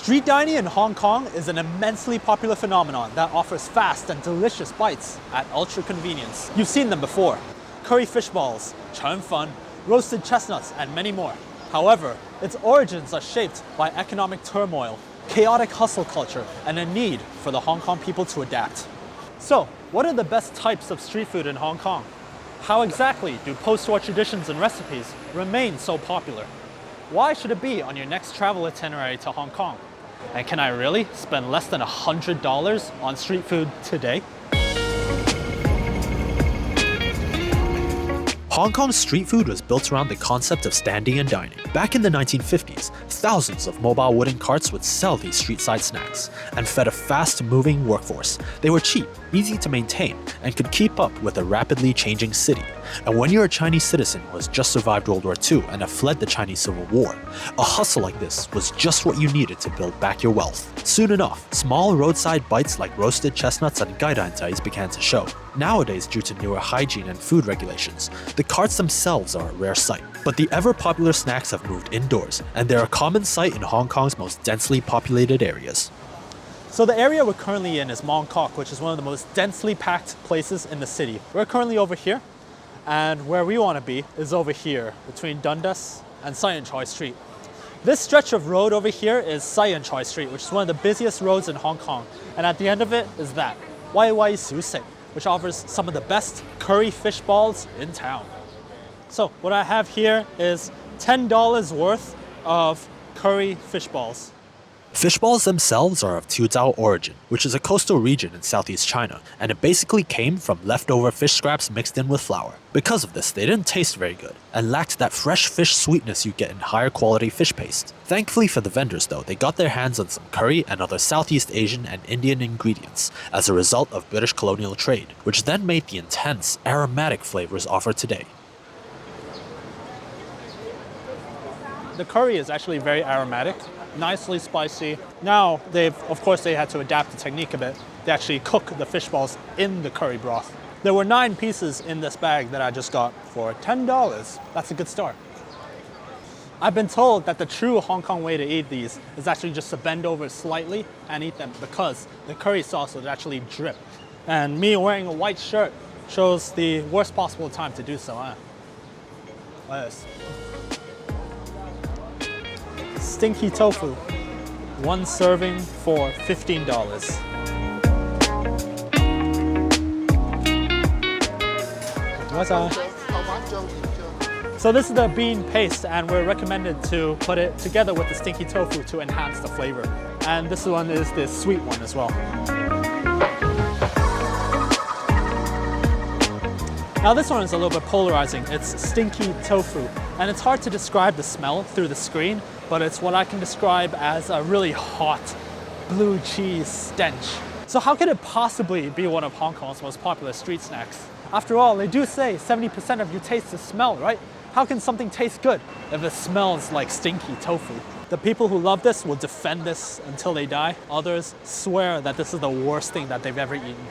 Street dining in Hong Kong is an immensely popular phenomenon that offers fast and delicious bites at ultra convenience. You've seen them before. Curry fish balls, churn fun, roasted chestnuts, and many more. However, its origins are shaped by economic turmoil, chaotic hustle culture, and a need for the Hong Kong people to adapt. So, what are the best types of street food in Hong Kong? How exactly do post-war traditions and recipes remain so popular? Why should it be on your next travel itinerary to Hong Kong? And can I really spend less than $100 on street food today? Hong Kong's street food was built around the concept of standing and dining. Back in the 1950s, thousands of mobile wooden carts would sell these street-side snacks and fed a fast-moving workforce. They were cheap, easy to maintain, and could keep up with a rapidly changing city. And when you're a Chinese citizen who has just survived World War II and have fled the Chinese Civil War, a hustle like this was just what you needed to build back your wealth. Soon enough, small roadside bites like roasted chestnuts and gaidantais began to show. Nowadays, due to newer hygiene and food regulations, the carts themselves are a rare sight. But the ever-popular snacks have moved indoors, and they're a common sight in Hong Kong's most densely populated areas. So the area we're currently in is Mong Kok, which is one of the most densely packed places in the city. We're currently over here, and where we want to be is over here, between Dundas and Sai Yat Choi Street. This stretch of road over here is Sai Yat Choi Street, which is one of the busiest roads in Hong Kong. And at the end of it is that, Wai Wai Siu Sek, which offers some of the best curry fish balls in town. So what I have here is $10 worth of curry fish balls. Fishballs themselves are of Tuizhao origin, which is a coastal region in southeast China, and it basically came from leftover fish scraps mixed in with flour. Because of this, they didn't taste very good, and lacked that fresh fish sweetness you get in higher quality fish paste. Thankfully for the vendors though, they got their hands on some curry and other Southeast Asian and Indian ingredients as a result of British colonial trade, which then made the intense, aromatic flavors offered today. The curry is actually very aromatic, nicely spicy. Now, they had to adapt the technique a bit. They actually cook the fish balls in the curry broth. There were 9 pieces in this bag that I just got for $10. That's a good start. I've been told that the true Hong Kong way to eat these is actually just to bend over slightly and eat them because the curry sauce would actually drip. And me wearing a white shirt shows the worst possible time to do so, huh? Like this. Stinky Tofu, 1 serving for $15. What's up? So this is the bean paste, and we're recommended to put it together with the Stinky Tofu to enhance the flavor. And this one is the sweet one as well. Now this one is a little bit polarizing. It's Stinky Tofu, and it's hard to describe the smell through the screen, but it's what I can describe as a really hot blue cheese stench. So how could it possibly be one of Hong Kong's most popular street snacks? After all, they do say 70% of your taste is smell, right? How can something taste good if it smells like stinky tofu? The people who love this will defend this until they die. Others swear that this is the worst thing that they've ever eaten.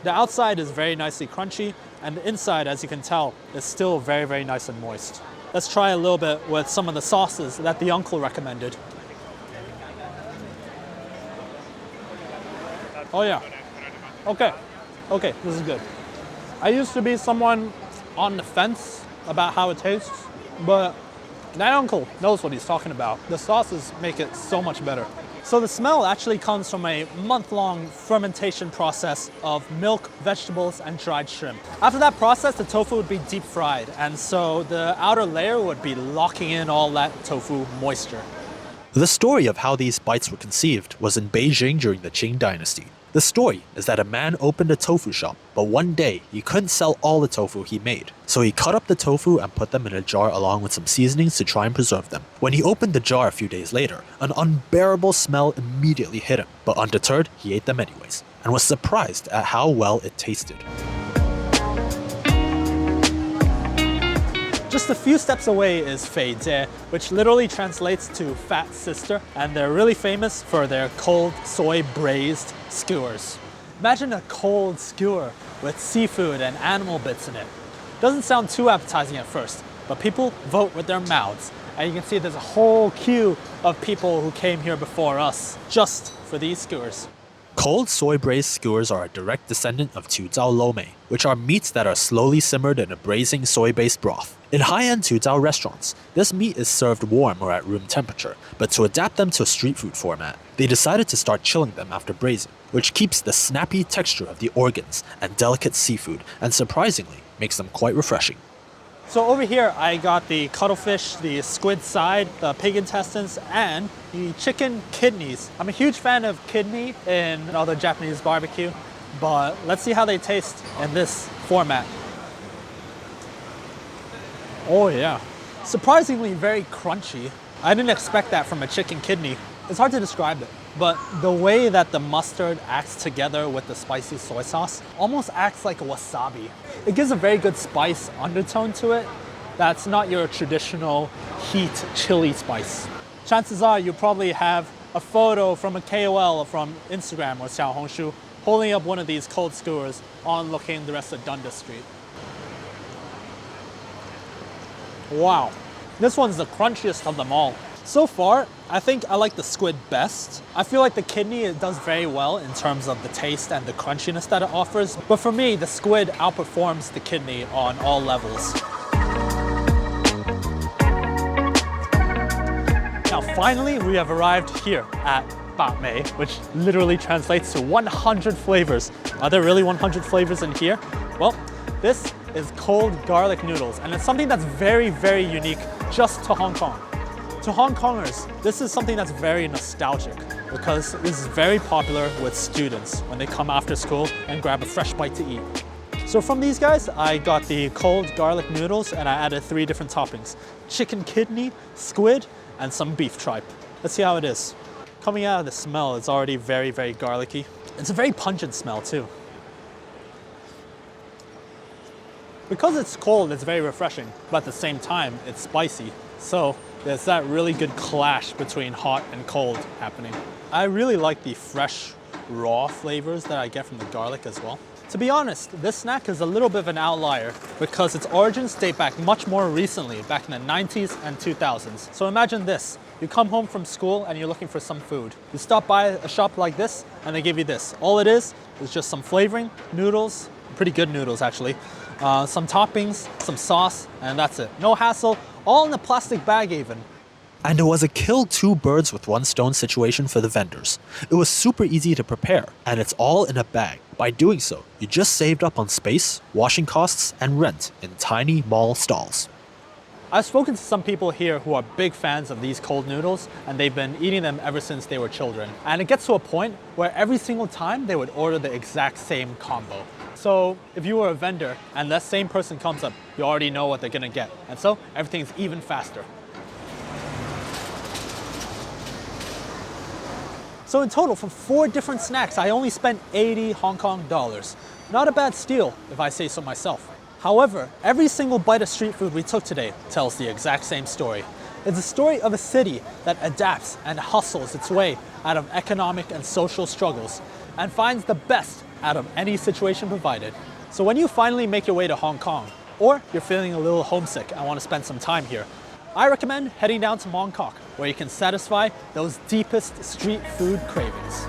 The outside is very nicely crunchy, and the inside, as you can tell, is still very, very nice and moist. Let's try a little bit with some of the sauces that the uncle recommended. Oh yeah. Okay, this is good. I used to be someone on the fence about how it tastes, but that uncle knows what he's talking about. The sauces make it so much better. So the smell actually comes from a month-long fermentation process of milk, vegetables, and dried shrimp. After that process, the tofu would be deep fried, and so the outer layer would be locking in all that tofu moisture. The story of how these bites were conceived was in Beijing during the Qing dynasty. The story is that a man opened a tofu shop, but one day he couldn't sell all the tofu he made. So he cut up the tofu and put them in a jar along with some seasonings to try and preserve them. When he opened the jar a few days later, an unbearable smell immediately hit him. But undeterred, he ate them anyways, and was surprised at how well it tasted. Just a few steps away is Fei Jie, which literally translates to fat sister, and they're really famous for their cold soy-braised skewers. Imagine a cold skewer with seafood and animal bits in it. Doesn't sound too appetizing at first, but people vote with their mouths, And you can see there's a whole queue of people who came here before us just for these skewers. Cold soy-braised skewers are a direct descendant of tuzao lo mei, which are meats that are slowly simmered in a braising soy-based broth. In high-end tuzao restaurants, this meat is served warm or at room temperature, but to adapt them to a street food format, they decided to start chilling them after braising, which keeps the snappy texture of the organs and delicate seafood, and surprisingly, makes them quite refreshing. So over here, I got the cuttlefish, the squid side, the pig intestines, and the chicken kidneys. I'm a huge fan of kidney in other Japanese barbecue, but let's see how they taste in this format. Oh yeah. Surprisingly very crunchy. I didn't expect that from a chicken kidney. It's hard to describe it, but the way that the mustard acts together with the spicy soy sauce almost acts like a wasabi. It gives a very good spice undertone to it that's not your traditional heat chili spice. Chances are you probably have a photo from a KOL from Instagram or Xiaohongshu holding up one of these cold skewers on looking the rest of Dundas Street. Wow, this one's the crunchiest of them all. So far, I think I like the squid best. I feel like the kidney, it does very well in terms of the taste and the crunchiness that it offers. But for me, the squid outperforms the kidney on all levels. Now finally, we have arrived here at Ba Mei, which literally translates to 100 flavors. Are there really 100 flavors in here? Well, this is cold garlic noodles, and it's something that's very, very unique just to Hong Kong. To Hong Kongers, this is something that's very nostalgic because this is very popular with students when they come after school and grab a fresh bite to eat. So from these guys, I got the cold garlic noodles and I added 3 different toppings: chicken kidney, squid, and some beef tripe. Let's see how it is. Coming out of the smell, it's already very, very garlicky. It's a very pungent smell too. Because it's cold, it's very refreshing, but at the same time, it's spicy. So there's that really good clash between hot and cold happening. I really like the fresh, raw flavors that I get from the garlic as well. To be honest, this snack is a little bit of an outlier because its origins date back much more recently, back in the 90s and 2000s. So imagine this. You come home from school and you're looking for some food. You stop by a shop like this and they give you this. All it is just some flavoring, noodles, pretty good noodles actually, some toppings, some sauce, and that's it. No hassle, all in a plastic bag even. And it was a kill 2 birds with 1 stone situation for the vendors. It was super easy to prepare, and it's all in a bag. By doing so, you just saved up on space, washing costs, and rent in tiny mall stalls. I've spoken to some people here who are big fans of these cold noodles, and they've been eating them ever since they were children. And it gets to a point where every single time they would order the exact same combo. So if you were a vendor and that same person comes up, you already know what they're gonna get. And so everything's even faster. So in total, from 4 different snacks, I only spent 80 Hong Kong dollars. Not a bad steal, if I say so myself. However, every single bite of street food we took today tells the exact same story. It's a story of a city that adapts and hustles its way out of economic and social struggles and finds the best out of any situation provided. So when you finally make your way to Hong Kong, or you're feeling a little homesick and want to spend some time here, I recommend heading down to Mong Kok, where you can satisfy those deepest street food cravings.